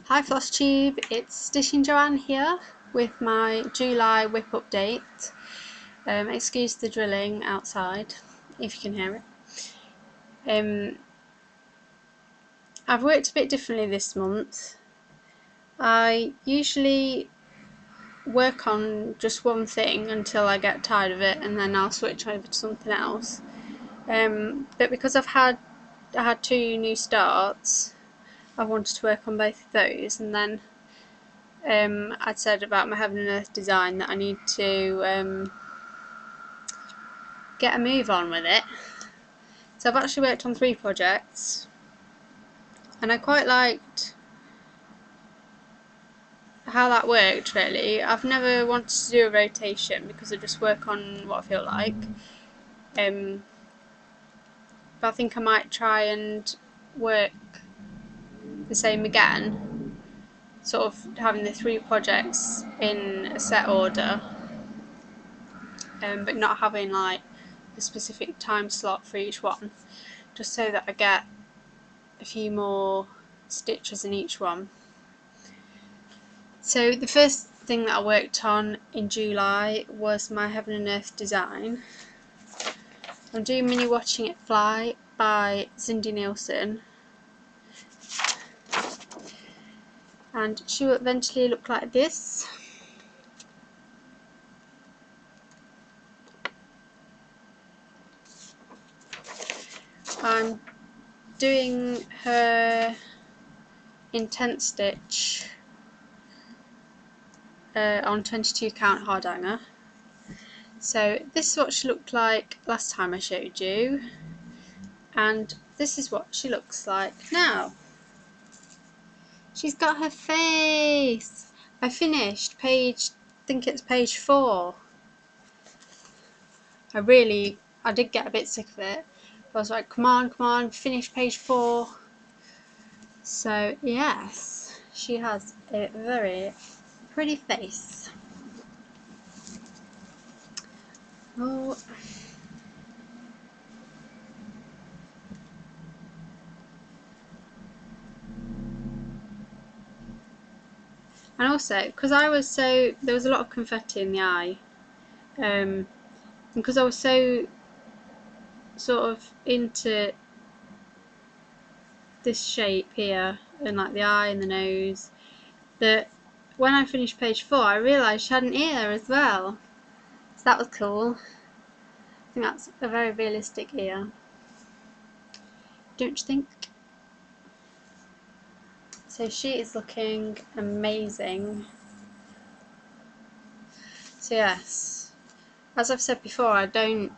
Hi floss-tube, it's Stitching Joanne here with my July WIP update. Excuse the drilling outside if you can hear it. I've worked a bit differently this month. I usually work on just one thing until I get tired of it and then I'll switch over to something else. But because I had two new starts, I wanted to work on both of those, and then I'd said about my Heaven and Earth design that I need to get a move on with it. So I've actually worked on 3 projects and I quite liked how that worked really. I've never wanted to do a rotation because I just work on what I feel like. But I think I might try and work the same again, sort of having the 3 projects in a set order, but not having like a specific time slot for each one, just so that I get a few more stitches in each one. So the first thing that I worked on in July was my Heaven and Earth design. I'm doing Mini Watching It Fly by Cindy Nielsen, and she will eventually look like this. I'm doing her intense stitch on 22 count hard hanger. So this is what she looked like last time I showed you, and this is what she looks like now. She's got her face. I finished I think it's page 4. I did get a bit sick of it. I was like, come on, finish page 4. So yes, she has a very pretty face. Oh. And also, because there was a lot of confetti in the eye, and because I was so sort of into this shape here, and like the eye and the nose, that when I finished page 4 I realised she had an ear as well. So that was cool. I think that's a very realistic ear, don't you think? So she is looking amazing. So yes, as I've said before, I don't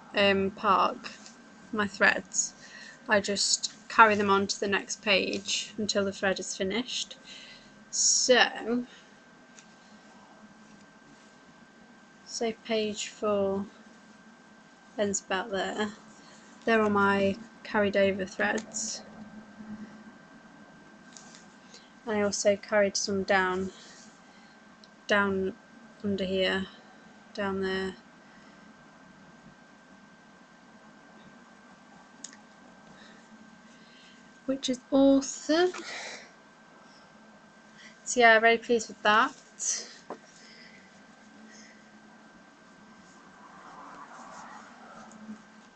park my threads. I just carry them on to the next page until the thread is finished. So page 4 ends about there. There are my carried over threads. And I also carried some down under here, down there. Which is awesome. So yeah, very pleased with that.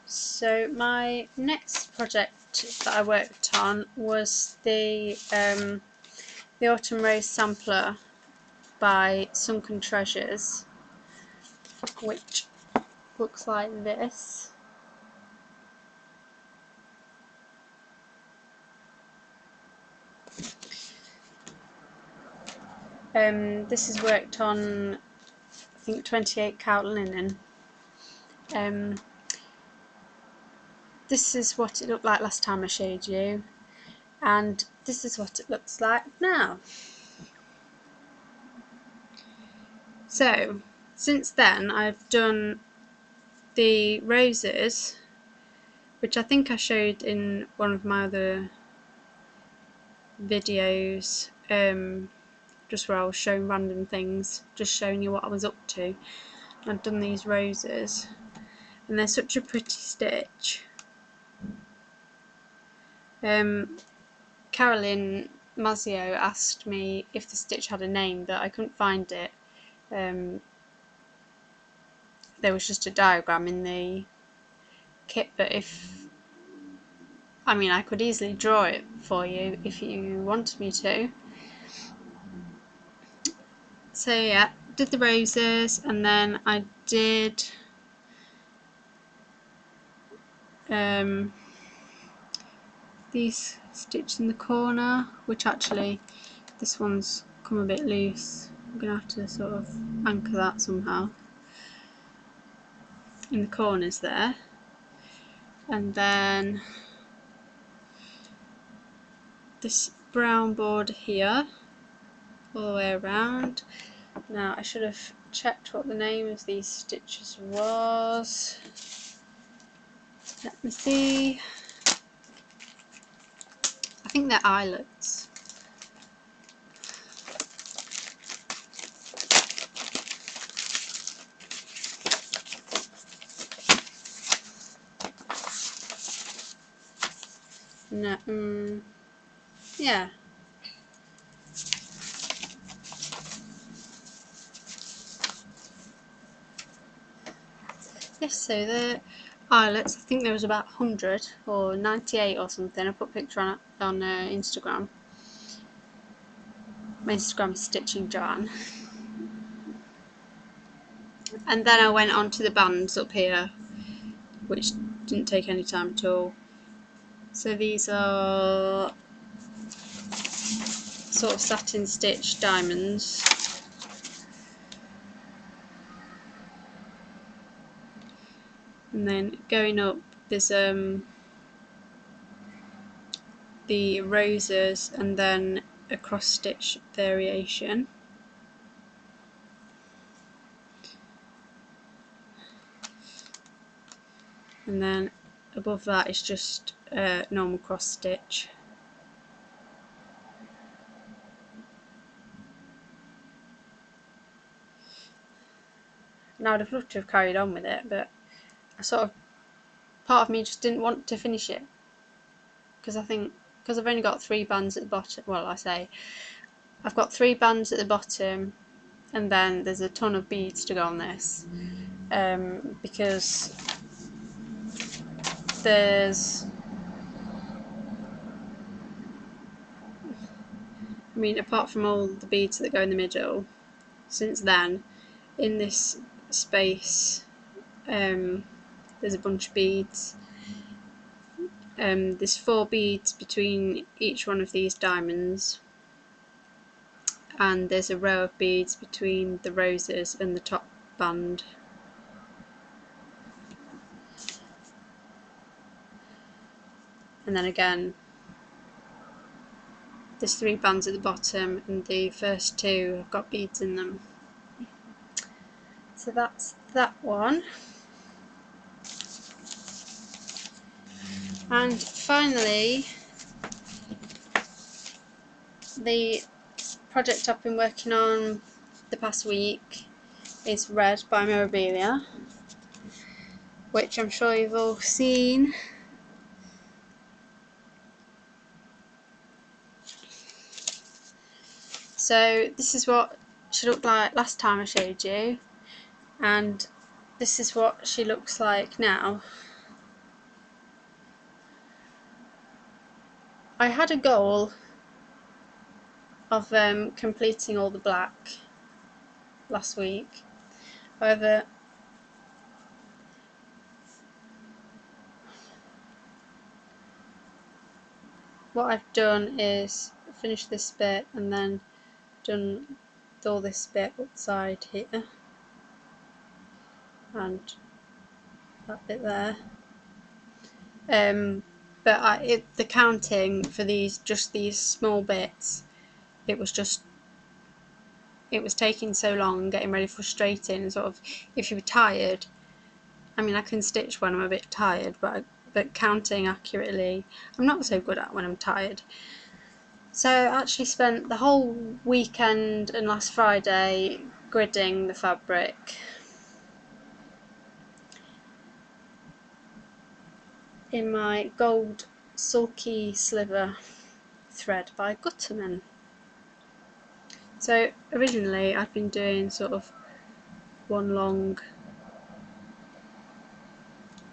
So my next project that I worked on was the Autumn Rose Sampler by Sunken Treasures, which looks like this. This is worked on, I think, 28 count linen. This is what it looked like last time I showed you, and this is what it looks like now. So since then I've done the roses, which I think I showed in one of my other videos, just where I was showing random things, just showing you what I was up to. I've done these roses and they're such a pretty stitch. Carolyn Mazio asked me if the stitch had a name, that I couldn't find it. There was just a diagram in the kit, but I could easily draw it for you if you wanted me to. So yeah, did the roses, and then I did these stitches in the corner, which actually this one's come a bit loose. I'm gonna have to sort of anchor that somehow in the corners there. And then this brown border here all the way around. Now I should have checked what the name of these stitches was. Let me see. I think they're eyelets. No, yeah. Yes, so the eyelets, I think there was about 100 or 98 or something. I put a picture on Instagram. My Instagram is Stitching Joanne. And then I went on to the bands up here, which didn't take any time at all. So these are sort of satin stitch diamonds. And then going up, there's the roses and then a cross stitch variation. And then above that is just a normal cross stitch. Now I'd have loved to have carried on with it, but part of me just didn't want to finish it, because I think, because I've only got 3 bands at the bottom, well, I've got 3 bands at the bottom, and then there's a ton of beads to go on this, because there's, apart from all the beads that go in the middle, since then, in this space, there's a bunch of beads. There's 4 beads between each one of these diamonds, and there's a row of beads between the roses and the top band. And then again, there's 3 bands at the bottom, and the first 2 have got beads in them. So that's that one. And finally, the project I've been working on the past week is Red by Mirabilia, which I'm sure you've all seen. So this is what she looked like last time I showed you, and this is what she looks like now. I had a goal of completing all the black last week. However, what I've done is finished this bit and then done all this bit outside here and that bit there. But the counting for just these small bits, it was taking so long and getting really frustrating. Sort of, if you were tired, I can stitch when I'm a bit tired, but counting accurately, I'm not so good at when I'm tired. So I actually spent the whole weekend and last Friday gridding the fabric. In my gold sulky sliver thread by Gutterman. So originally I'd been doing sort of one long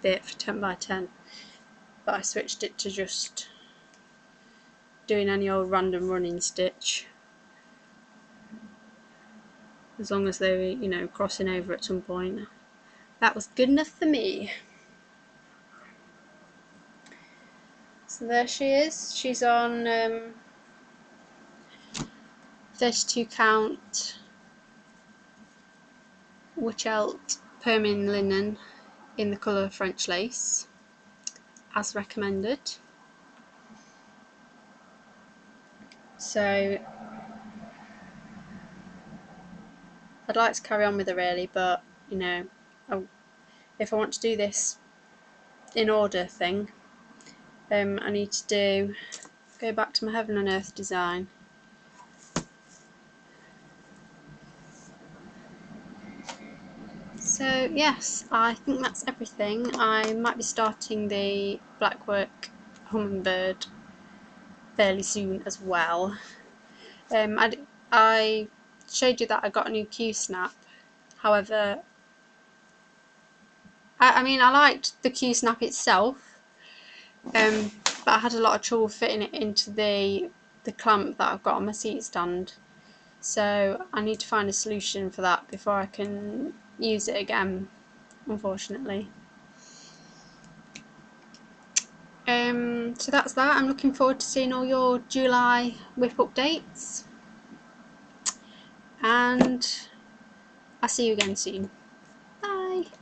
bit for 10 by 10, but I switched it to just doing any old random running stitch, as long as they were, you know, crossing over at some point. That was good enough for me. So there she is. She's on 32 count Witchelt Permin linen in the colour French lace, as recommended. So I'd like to carry on with her really, but you know, if I want to do this in order thing, I need to go back to my Heaven and Earth design. So yes, I think that's everything. I might be starting the Blackwork Hummingbird fairly soon as well. I showed you that I got a new Q-snap. However, I mean, I liked the Q-snap itself, but I had a lot of trouble fitting it into the clamp that I've got on my seat stand. So I need to find a solution for that before I can use it again, unfortunately. So that's that. I'm looking forward to seeing all your July WIP updates, and I'll see you again soon.